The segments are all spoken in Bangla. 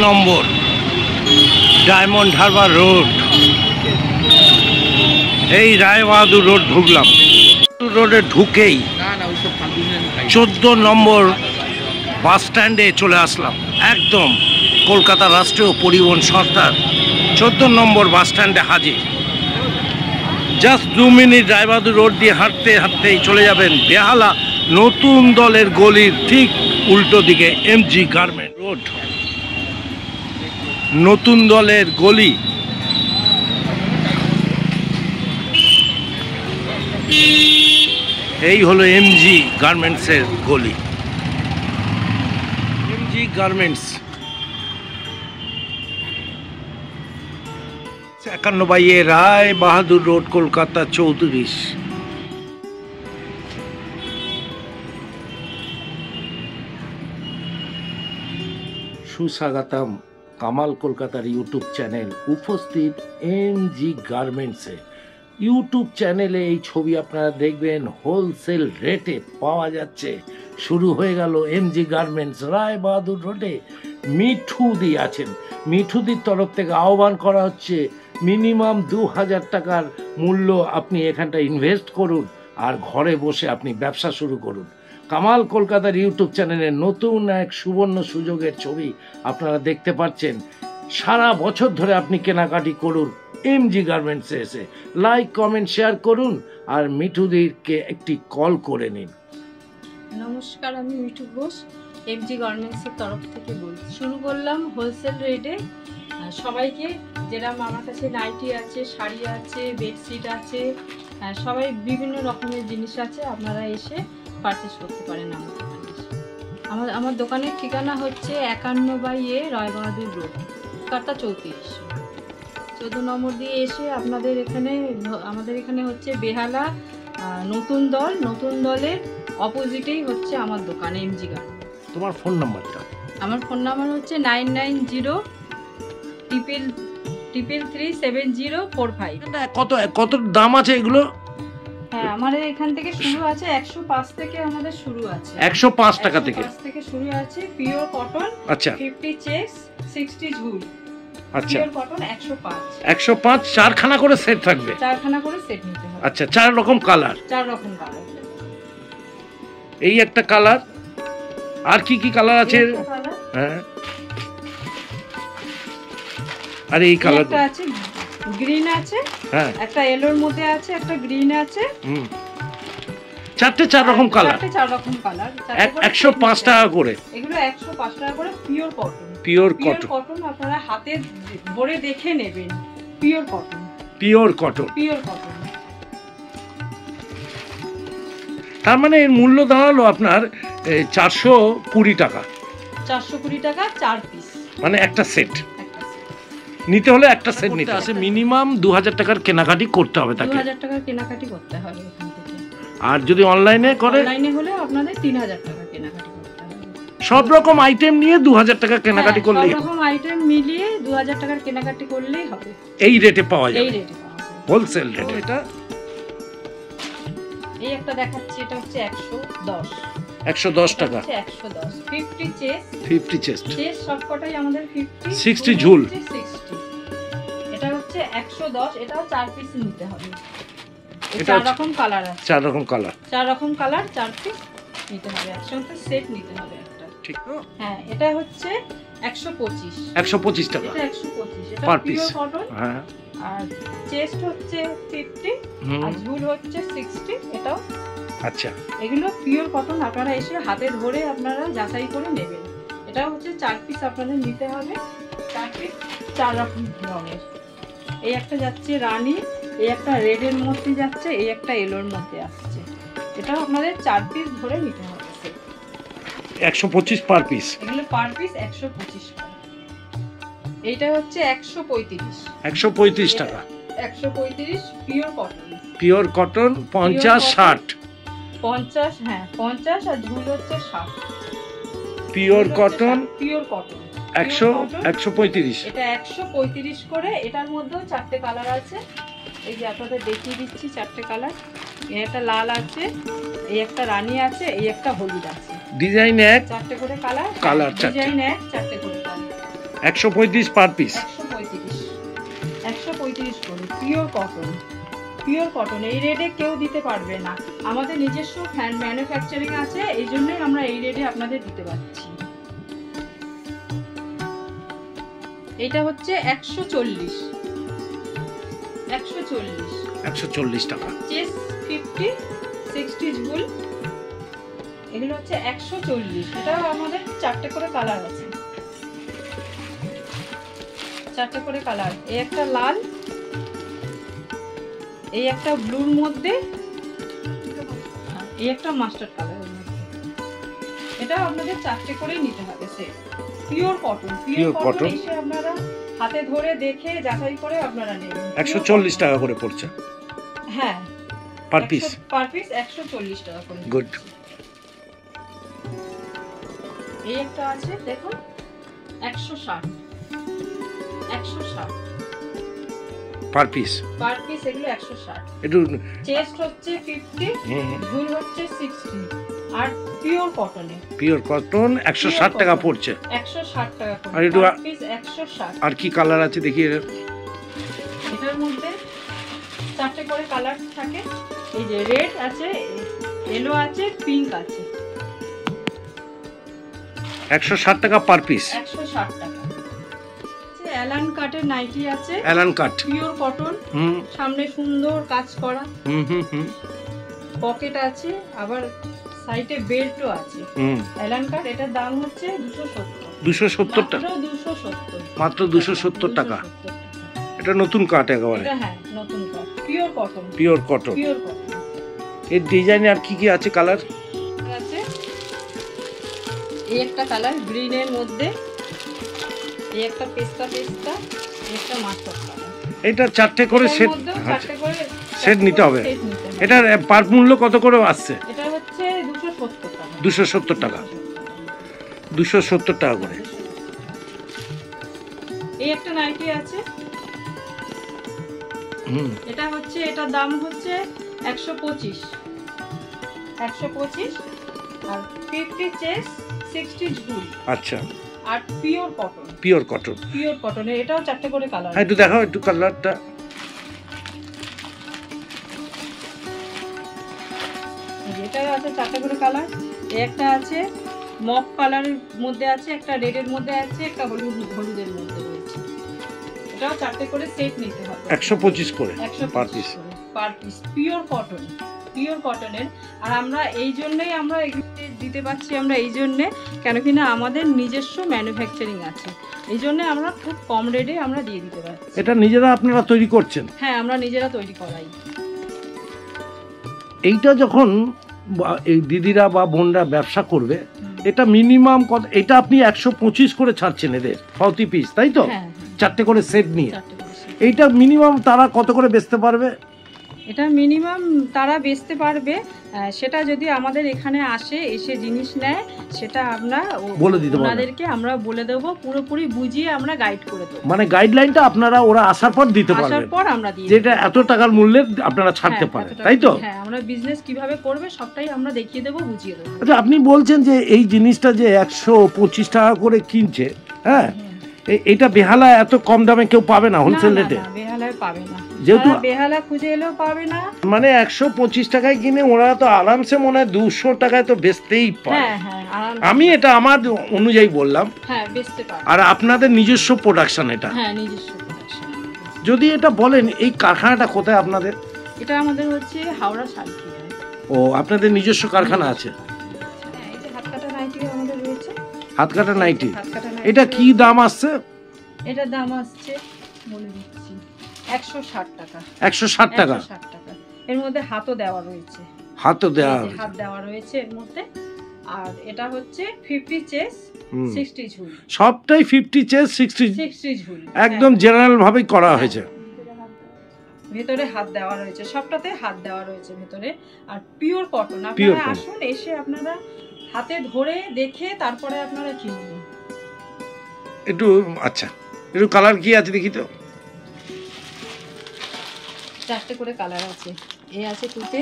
নম্বর ডায়মন্ড হারবার রোড। এই রায়বাহাদুর রোড ঢুকলাম, রোডে ঢুকেই 14 নম্বর বাস স্ট্যান্ডে চলে আসলাম। একদম কলকাতা রাষ্ট্রীয় পরিবহন সরকার 14 নম্বর বাস স্ট্যান্ডে হাজির। জাস্ট 2 মিনিট রায়বাহাদুর রোড দিয়ে হাঁটতে হাঁটতেই চলে যাবেন বেহালা নতুন দলের গলির ঠিক উল্টো দিকে এমজি গার্মেন্ট রোড। নতুন দলের গলি, এই হলো এমজি গার্মেন্টসের গলি। এমজি গার্মেন্টস 51 রায় বাহাদুর রোড, কলকাতা 34। সুস্বাগতম কামাল কলকাতার ইউটিউব চ্যানেল উপস্থিত এমজি গার্মেন্টসে। ইউটিউব চ্যানেলে এই ছবি আপনারা দেখবেন হোলসেল রেটে পাওয়া যাচ্ছে। শুরু হয়ে গেল এমজি গার্মেন্টস রায় বাহাদুর রোডে। মিঠুদি আছেন, মিঠুদির তরফ থেকে আহ্বান করা হচ্ছে মিনিমাম 2000 টাকার মূল্য আপনি এখানটা ইনভেস্ট করুন আর ঘরে বসে আপনি ব্যবসা শুরু করুন। কামাল কলকাতার ইউটিউব চ্যানেলে নতুন এক সুবর্ণ সুযোগের ছবি আপনারা দেখতে পাচ্ছেন। সারা বছর ধরে আপনি কেনাকাটি করুন এমজি গার্মেন্টসে এসে। লাইক, কমেন্ট, শেয়ার করুন আর মিঠুদিকে একটি কল করে নিন। নমস্কার, আমি মিঠু ঘোষ, এমজি গার্মেন্টসের তরফ থেকে বলছি। শুরু করলাম হোলসেল রেটে সবাইকে। যেরকম আমার কাছে নাইটি আছে, শাড়ি আছে, বেডশিট আছে, সবাই বিভিন্ন রকমের জিনিস আছে। আপনারা এসে পারচেস করতে পারেন আমার দোকানে। আমার দোকানের ঠিকানা হচ্ছে 51/A রায়বাহাদুর রোড, কলকাতা 34। 14 নম্বর দিয়ে এসে আমাদের এখানে হচ্ছে বেহালা নতুন দলের অপোজিটেই হচ্ছে আমার দোকান এমজি গার্মেন্টস। তোমার ফোন নাম্বারটা? আমার ফোন নাম্বার হচ্ছে 9903337045। কত দাম আছে এগুলো? হ্যাঁ, আমাদের এখান থেকে শুরু আছে 105 থেকে আমাদের শুরু আছে। 105 টাকা থেকে শুরু আছে। পিওর কটন, আচ্ছা, 50 চেক্স, 60 ঝুল। আচ্ছা, পিওর কটন 105। 105 4খানা করে সেট থাকবে? 4খানা করে সেট নিতে হবে। আচ্ছা, 4 রকম কালার? 4 রকম কালার। এই একটা কালার, আর কি কি কালার আছে? হ্যাঁ, আর এই কালার একটা আছে, গ্রিন আছে, হ্যাঁ, একটা ইয়েলোর মধ্যে আছে, একটা গ্রিন আছে। চারটে 4 রকম কালার। 4 রকম কালার। 105 টাকা করে। এগুলো 105 টাকা করে। Pure cotton. পিওর কটন আপনারা হাতে ধরে দেখে নেবেন। Pure cotton. তার মানে এর মূল্য দাঁড়ালো আপনার 420 টাকা। 420 টাকা 4 পিস, মানে একটা সেট নিতে হলে একটা সেট নিতে আছে। মিনিমাম 2000 টাকার কেনাকাটি করতে হবে তাকে। 2000 টাকার কেনাকাটি করতে হবে এখান থেকে। আর যদি অনলাইনে হলে আপনাদের 3000 টাকা কেনাকাটি করতে হবে। সব রকম আইটেম নিয়ে 2000 টাকা কেনাকাটি করলেই, সব রকম আইটেম মিলিয়ে 2000 টাকার কেনাকাটি করলেই হবে। এই রেটে পাওয়া যাবে, এই রেটে পাওয়া যাবে, হোলসেল রেটে। এটা এই একটা দেখাচ্ছি, এটা হচ্ছে 110 টাকা। 110 50 চেস্ট, 50 চেস্ট সবকটাই আমাদের 50, 60 ঝুল। 60 এটা হচ্ছে 110। এটাও 4 পিস নিতে হবে। এটা 4 রকম কালার আছে। 4 রকম কালার, 4 রকম কালার 4 পিস নিতে হবে। একসাথে সেট নিতে হবে একটা। ঠিক তো? হ্যাঁ, এটা হচ্ছে 125। 125 টাকা। এটা 125। এটা পার পিস। Pure cotton. হ্যাঁ, আর চেস্ট হচ্ছে 50 আর ঝুল হচ্ছে 60। এটাও আচ্ছা। এগুলো পিওর কটন। আপনারা এসে হাতে ধরে আপনারা যাচাই করে নেবেন। এটা হচ্ছে 4 পিস আপনাদের নিতে হবে। 4 পিস 4 রকম রঙের। এই একটা যাচ্ছে রানী, এই একটা রেডের মধ্যে যাচ্ছে, এই একটা এলোর মধ্যে আসছে। এটাও আপনাদের 4 পিস ধরে নিতে হবে। 125 পার পিস। এগুলো পার পিস 125 টাকা। এইটা হচ্ছে 135 টাকা। 135 পিওর কটন। Pure cotton 50 60। 50, হ্যাঁ 50 আর ঝুল হচ্ছে 60। Pure cotton 135। এটা 135 করে। এটার মধ্যেও 4টে কালার আছে। এই যে আপনাদের দেখিয়ে দিচ্ছি 4টে কালার। এই একটা লাল আছে, এই একটা রানী আছে, এই একটা হলুদ আছে। ডিজাইন এক, 4টে করে কালার। কালার 4টে। ডিজাইন এক, 4টে করে কালার। 135 per piece. 135 করে পিওর কটন। পিওর কটন এই রেটে কেউ দিতে পারবে না, আমাদের নিজস্ব ম্যানুফ্যাকচারিং আছে, এই জন্যই আমরা এই রেটে আপনাদের দিতে পারছি। এটা হচ্ছে 140 টাকা। চেস 50 60 ঝুল, এগুলো হচ্ছে 140। এটাও আমাদের 4টে করে কালার আছে, 4টে করে কালার। এই একটা লাল, এই একটা ব্লুর মধ্যে, এই একটা মাস্টার্ড কালারের মধ্যে। এটা আপনাদের 4টে করেই নিতে হবে set. Pure cotton, pure cotton এসে আপনারা হাতে ধরে দেখে যাচাই করে আপনারা নেবেন। 140 টাকা করে পড়ছে। হ্যাঁ, পার পিস 140 টাকা করে। গুড। এই একটা আছে দেখুন 160 পার পিস। এগুলো 160। একটু চেস্ট হচ্ছে 50, ঝুল হচ্ছে 60। আর পিওর কটনে, পিওর কটন 160 টাকা পড়ছে। 160 টাকা করে আর একটু পার পিস 160। আর কি কালার আছে দেখি। এটার মধ্যে 4টে করে কালার থাকে, এই যে রেড আছে, ইয়েলো আছে, পিঙ্ক আছে। 160 টাকা পার পিস। 160 টাকা। অ্যালান কাটের নাইটি আছে, অ্যালান কাট পিওর কটন, সামনে সুন্দর কাজ করা, পকেট আছে, আবার সাইডে বেল্টও আছে। অ্যালান কাট, এটার দাম হচ্ছে 270 টাকা। 270 মাত্র 270 টাকা। এটা নতুন কাট একেবারে। হ্যাঁ, নতুন কাট, পিওর কটন। এর ডিজাইন আর কি কি আছে কালার আছে? এই একটা কালার গ্রিনের মধ্যে, এই একটা পেস্তা, এই একটা মাস্টার্ড কালার। এটা 4টে করে সেট, 4টে করে সেট নিতে হবে। এটার পার মূল্য কত করে আসছে? এটা হচ্ছে 270 টাকা। 270 টাকা। 270 টাকা করে। এই একটা নাইটি আছে, এটা হচ্ছে, এটার দাম হচ্ছে 125 আর 50 চেস 60 ঝুল। আচ্ছা। আর পিওর কটনের এটাও 4টে করে কালার। একটু দেখাও একটু কালারটা। এটা আছে 4টে করে কালার। একটা আছে মক কালারের মধ্যে আছে, একটা রেডের মধ্যে আছে, একটা হলুদের মধ্যে রয়েছে। এটাও 4টে করে সেট নিতে হবে। 125 করে পার পিস। পিওর কটনের। আর আমরা এই জন্যই আমরা এগুলো দিতে পারছি, আমরা এই জন্যে কেন কিনা আমাদের নিজস্ব ম্যানুফ্যাকচারিং আছে, এই জন্য আমরা খুব কম রেটে আমরা দিয়ে দিতে পারছি। এটা নিজেরা আপনারা তৈরি করছেন? হ্যাঁ, আমরা নিজেরা তৈরি করাই। এইটা যখন এই দিদিরা বা বোনরা ব্যবসা করবে, এটা মিনিমাম কত? এটা আপনি 125 করে ছাড়ছেন এদের প্রতি পিস, তাই তো? 4টে করে সেট নিয়ে। এইটা মিনিমাম তারা কত করে বেচতে পারবে? এটা মিনিমাম তারা বেচতে পারবে, সেটা যদি আমাদের এখানে এসে জিনিস নেয়, সেটা আমরা বলে দিতে পারবো, ওনাদেরকে আমরা বলে দেব, পুরোপুরি বুঝিয়ে আমরা গাইড করে দেব। মানে গাইডলাইনটা আপনারা ওরা আসার পর দিতে পারবেন, আসার পর আমরা দিই, যেটা এত টাকার মূল্যে আপনারা ছাড়তে পারেন, তাই তো? হ্যাঁ, আমরা বিজনেস কিভাবে করবে সবটাই আমরা দেখিয়ে দেব, বুঝিয়ে দেব। আচ্ছা, আপনি বলছেন যে এই জিনিসটা যে 125 টাকা করে কিনছে, হ্যাঁ, এটা বেহালা এত কম দামে কেউ পাবে না হোলসেল রেটে? বেহালায় পাবে না, যেহেতু বেহালা খুঁজে এলেও পাবে না। মানে 125 টাকায় কিনে ওরা তো আরামসে মনে হয় 200 টাকায় তো বেচতেই পারে। আমি এটা আমার অনুযায়ী বললাম। হ্যাঁ, বেচতে পারে। আর আপনাদের নিজস্ব প্রোডাকশন এটা? হ্যাঁ, নিজস্ব প্রোডাকশন। যদি এটা বলেন, এই কারখানাটা কোথায় আপনাদের? এটা আমাদের হচ্ছে হাওড়া শালকিয়ায়। ও, আপনাদের নিজস্ব কারখানা আছে? হ্যাঁ, এই যে হাতকাটা নাইটি আমাদের রয়েছে। হাতকাটা নাইটি, এটা কি দাম আসছে? এটার দাম আসছে বলে দিচ্ছি 160 টাকা। 160 টাকা। এর মধ্যে হাতও দেওয়া রয়েছে। হাত দেওয়া রয়েছে এর মধ্যে। আর এটা হচ্ছে 50 চেস 60 ঝুল। সবটাই 50 চেস 60 ঝুল, একদম জেনারেল ভাবেই করা হয়েছে। ভেতরে হাত দেওয়া রয়েছে, সবটাতে হাত দেওয়া রয়েছে ভেতরে। আর পিওর কটন। আপনারা আসুন, এসে আপনারা হাতে ধরে দেখে তারপরে আপনারা কিনবেন। একটু আচ্ছা, একটু কালার কি আছে দেখি তো। 4টে করে কালার আছে। এই আছে তুতে,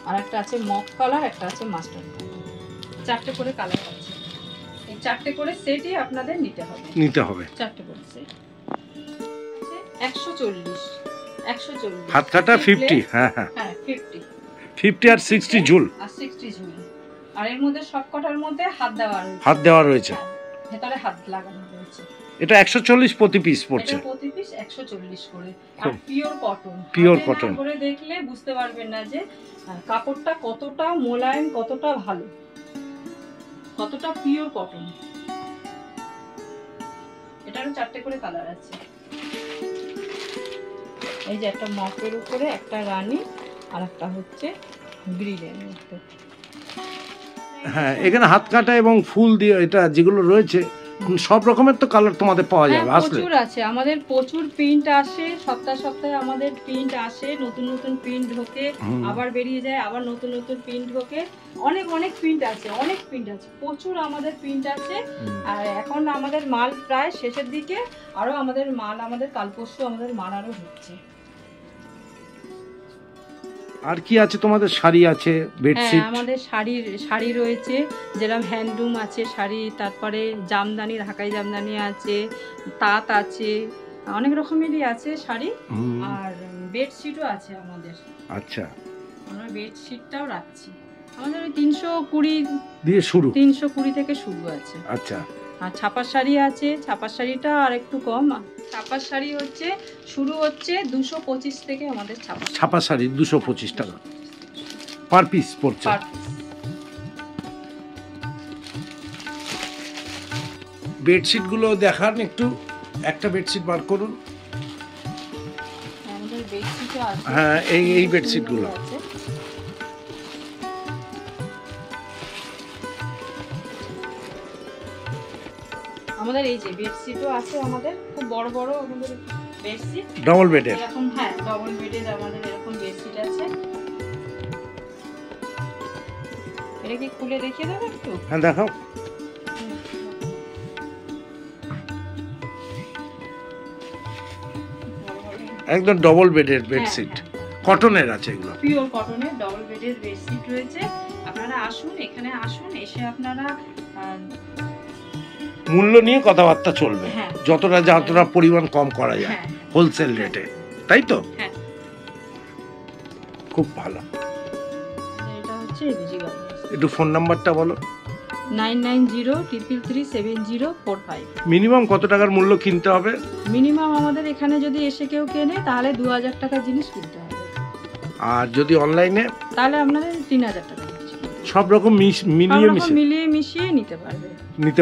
আর একটা আছে মক কালার, একটা আছে মাস্টার্ড কালার। 4টে করে কালার আছে। এই 4টে করে সেটই আপনাদের নিতে হবে 4টে করে সেট 140 হাত কাটা 50 হ্যাঁ 50 আর 60 ঝুল আর এর মধ্যে সবকটার মধ্যে হাত দেওয়া রয়েছে ভেতরে হাত লাগানো রয়েছে। এটা 140 প্রতি পিস পড়ছে, এটা প্রতি পিস 140 করে। আর পিওর কটন করে দেখলে বুঝতে পারবেন না যে কাপড়টা কতটা মোলায়েম, কতটা ভালো, কতটা পিওর কটন। এটারও 4টে করে কালার আছে। এই যে একটা মপের উপরে একটা রানী আর একটা হচ্ছে গ্রিনের মধ্যে। হ্যাঁ, এখানে হাত কাটা এবং ফুল দিয়ে এটা যেগুলো রয়েছে সব রকমের তো কালার তোমাদের পাওয়া যাবে। আসলে প্রচুর আছে, আমাদের প্রচুর প্রিন্ট আসে, সপ্তাহে আমাদের প্রিন্ট আসে, নতুন নতুন প্রিন্ট ঢোকে, আবার বেরিয়ে যায়, আবার নতুন নতুন প্রিন্ট ঢোকে। অনেক প্রিন্ট আছে, প্রচুর আমাদের প্রিন্ট আছে। আর এখন আমাদের মাল প্রায় শেষের দিকে, আরো আমাদের কাল পরশু আমাদের মাল আরো ঢুকছে। আর কি আছে তোমাদের? শাড়ি আছে, বেডশিট? আমাদের শাড়ি রয়েছে, যেরকম হ্যান্ডলুম আছে শাড়ি, তারপরে জামদানি, ঢাকাই জামদানি আছে, তাঁত আছে, অনেক রকমেরই আছে শাড়ি। আর বেডশিটও আছে আমাদের। আচ্ছা, আমরা বেডশিটটাও রাখছি। আমাদের ওই 320 দিয়ে শুরু, 320 থেকে শুরু আছে। আচ্ছা। আর ছাপার শাড়ি আছে, ছাপার শাড়িটা আর একটু কম। ছাপার শাড়ি হচ্ছে শুরু হচ্ছে 225 থেকে আমাদের ছাপার শাড়ি 225 টাকা পার পিস পড়ছে। বেডশিট গুলো দেখান একটু, একটা বেডশিট বার করুন। আমাদের বেডশিটও আছে। হ্যাঁ, এই বেডশিট গুলো আছে। আমাদের এই যে বেডশিটও আছে, আমাদের খুব বড় আমাদের বেডশিট, ডাবল বেডের। এরকম হ্যাঁ, ডাবল বেডের আমাদের এরকম বেডশিট আছে। এটা কি খুলে দেখিয়ে দেব একটু? হ্যাঁ, দেখাও। একদম ডাবল বেডের বেডশিট, কটনের আছে, এগুলো পিওর কটনের ডাবল বেডের বেডশিট রয়েছে। আপনারা আসুন, এখানে আসুন, এসে আপনারা মূল্য নিয়ে কথাবার্তা চলবে, যতটা পরিমাণ কম করা যায় হোলসেল রেটে, তাই তো? খুব ভালো। এটা হচ্ছে এমজি গার্মেন্টস। একটু ফোন নাম্বারটা বলো। 9903337045। মিনিমাম কত টাকার মূল্য কিনতে হবে? মিনিমাম আমাদের এখানে যদি এসে কেউ কেনে তাহলে 2000 টাকা জিনিস কিনতে হবে। আর যদি অনলাইনে? তাহলে আপনাদের 3000 টাকা। সব রকম মিলিয়ে মিশিয়ে নিতে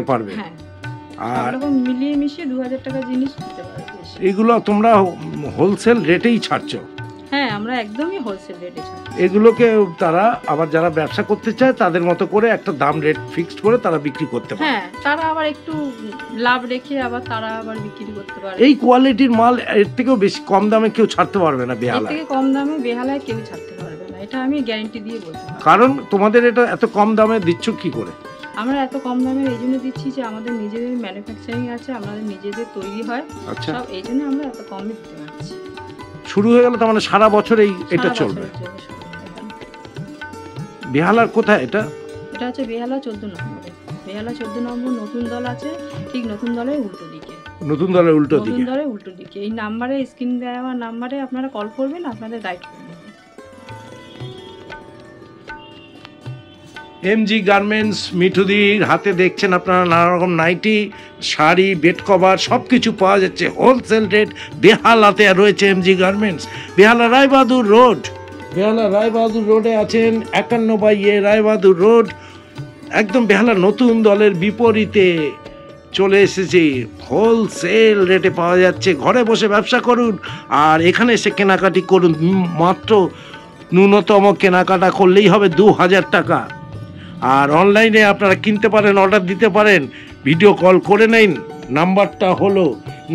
পারবে। হ্যাঁ, আর সব রকম মিলিয়ে মিশিয়ে 2000 টাকা জিনিস নিতে পারবে। এগুলো তোমরা হোলসেল রেটেই ছাড়ছো? হ্যাঁ, আমরা একদমই হোলসেল রেটে ছাড়ছি। এগুলোকে তারা আবার যারা ব্যবসা করতে চায় তাদের মতো করে একটা দাম রেট ফিক্সড করে তারা বিক্রি করতে পারে। হ্যাঁ, তারা আবার একটু লাভ রেখে তারা আবার বিক্রি করতে পারে। এই কোয়ালিটির মাল এর থেকেও বেশি কম দামে কেউ ছাড়তে পারবে না বেহালায়। এর থেকে কম দামে বেহালায় কেউ ছাড়তে পারবে না, এটা আমি গ্যারান্টি দিয়ে বলতে পারি। কারণ তোমাদের এটা এত কম দামে দিচ্ছ কি করে? আমরা এত কম দামে এই জন্য দিচ্ছি যে আমাদের নিজেদের ম্যানুফ্যাকচারিং আছে, আমাদের নিজেদের তৈরি হয় সব, এই জন্য আমরা এত কমে দিতে পারছি। শুরু হয়ে গেল তার মানে সারা বছর এটা চলবে। বেহালার কোথায় এটা? এটা হচ্ছে বেহালা 14 নম্বরে। বেহালা 14 নম্বর নতুন দল আছে, ঠিক নতুন দলের উল্টো দিকে। নতুন দলের উল্টো দিকে এই নাম্বারে, স্ক্রিন দেওয়া নাম্বারে আপনারা কল করবেন, আপনাদের গাইড করে দেব। এমজি গার্মেন্টস, মিঠুদির হাতে দেখছেন আপনারা নানা রকম নাইটি, শাড়ি, বেড কভার সবকিছু পাওয়া যাচ্ছে হোলসেল রেট। বেহালাতে রয়েছে এমজি গার্মেন্টস, বেহালা রায়বাহাদুর রোডে আছেন 51/A রায়বাহাদুর রোড। একদম বেহালা নতুন দলের বিপরীতে চলে এসেছে, হোলসেল রেটে পাওয়া যাচ্ছে। ঘরে বসে ব্যবসা করুন আর এখানে এসে কেনাকাটি করুন। মাত্র ন্যূনতম কেনাকাটা করলেই হবে 2000 টাকা। আর অনলাইনে আপনারা কিনতে পারেন, অর্ডার দিতে পারেন, ভিডিও কল করে নিন। নাম্বারটা হলো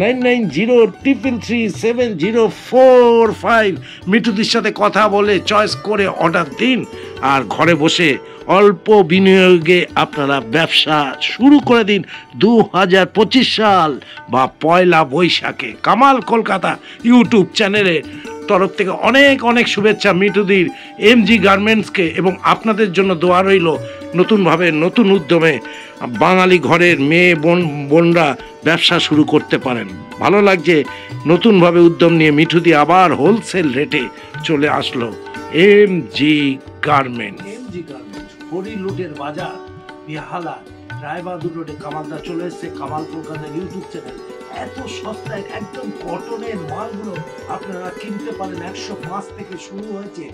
9903337045। মিঠুদির সাথে কথা বলে চয়েস করে অর্ডার দিন আর ঘরে বসে অল্প বিনিয়োগে আপনারা ব্যবসা শুরু করে দিন 2025 সাল বা 1 বৈশাখে। কামাল কলকাতা ইউটিউব চ্যানেলের তরফ থেকে অনেক শুভেচ্ছা মিঠুদির এমজি গার্মেন্টসকে, এবং আপনাদের জন্য দোয়া রইল নতুনভাবে নতুন উদ্যমে বাঙালি ঘরের মেয়ে বোনরা ব্যবসা শুরু করতে পারেন। ভালো লাগছে নতুনভাবে উদ্যম নিয়ে মিঠুদি আবার হোলসেল রেটে চলে আসলো এমজি গার্মেন্টস। এমজি গার্মেন্টস হরিলুটের বাজার, বেহালা, রায়বাহাদুর রোডে কামালদা চলে এসছে। কামাল কলকাতার ইউটিউব চ্যানেল। এত সস্তায় একদম কটনের মালগুলো আপনারা কিনতে পারেন। 105 থেকে শুরু হয়েছে,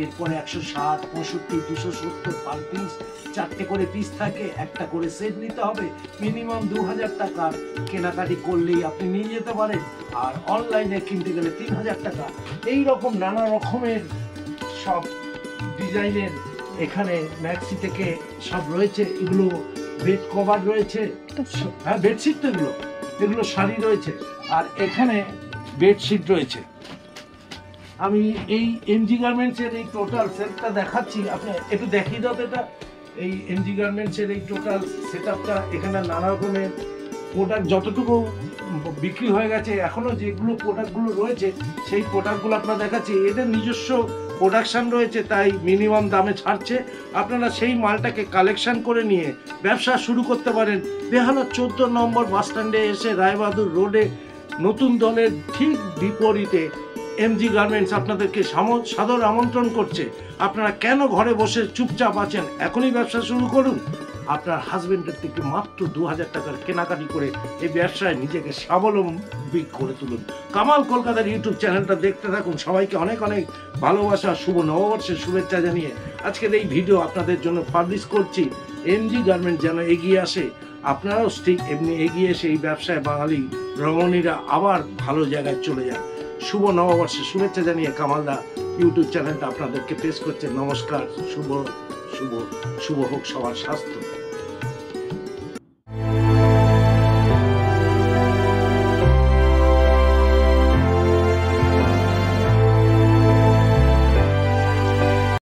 এরপরে 160, 65, 270 পার পিস। 4টে করে পিস থাকে, একটা করে সেট নিতে হবে। মিনিমাম 2000 টাকা কেনাকাটি করলেই আপনি নিয়ে যেতে পারেন। আর অনলাইনে কিনতে গেলে 3000 টাকা। এই রকম নানা রকমের সব ডিজাইনের এখানে ম্যাক্সি থেকে সব রয়েছে। এগুলো বেড কভার রয়েছে, হ্যাঁ বেডশিট তো এগুলো শাড়ি রয়েছে। আর এখানে বেডশিট রয়েছে। আমি এই এমজি গার্মেন্টসের এই টোটাল সেটটা দেখাচ্ছি, আপনি একটু দেখিয়ে দাও এটা। এই এমজি গার্মেন্টসের এই টোটাল সেটআপটা, এখানে নানা রকমের প্রোডাক্ট যতটুকু বিক্রি হয়ে গেছে, এখনো যেগুলো প্রোডাক্টগুলো রয়েছে সেই প্রোডাক্টগুলো আপনারা দেখাচ্ছি। এদের নিজস্ব প্রোডাকশন রয়েছে, তাই মিনিমাম দামে ছাড়ছে। আপনারা সেই মালটাকে কালেকশন করে নিয়ে ব্যবসা শুরু করতে পারেন। বেহালা 14 নম্বর বাস স্ট্যান্ডে এসে রায়বাহাদুর রোডে নতুন দলের ঠিক বিপরীতে এমজি গার্মেন্টস আপনাদেরকে সাদর আমন্ত্রণ করছে। আপনারা কেন ঘরে বসে চুপচাপ আছেন? এখনই ব্যবসা শুরু করুন। আপনার হাজবেন্ডের থেকে মাত্র 2000 টাকার কেনাকাটি করে এই ব্যবসায় নিজেকে স্বাবলম্বী করে তুলুন। কামাল কলকাতার ইউটিউব চ্যানেলটা দেখতে থাকুন। সবাইকে অনেক অনেক ভালোবাসা, শুভ নববর্ষের শুভেচ্ছা জানিয়ে আজকের এই ভিডিও আপনাদের জন্য পাবলিশ করছি। এমজি গার্মেন্টস যেন এগিয়ে আসে, আপনারাও ঠিক এমনি এগিয়ে এসে এই ব্যবসায় বাঙালি রমণীরা আবার ভালো জায়গায় চলে যান। শুভ নববর্ষের শুভেচ্ছা জানিয়ে কামালদা ইউটিউব চ্যানেলটা আপনাদেরকে পেশ করছে। নমস্কার, শুভ শুভ শুভ হোক সবার স্বাস্থ্য।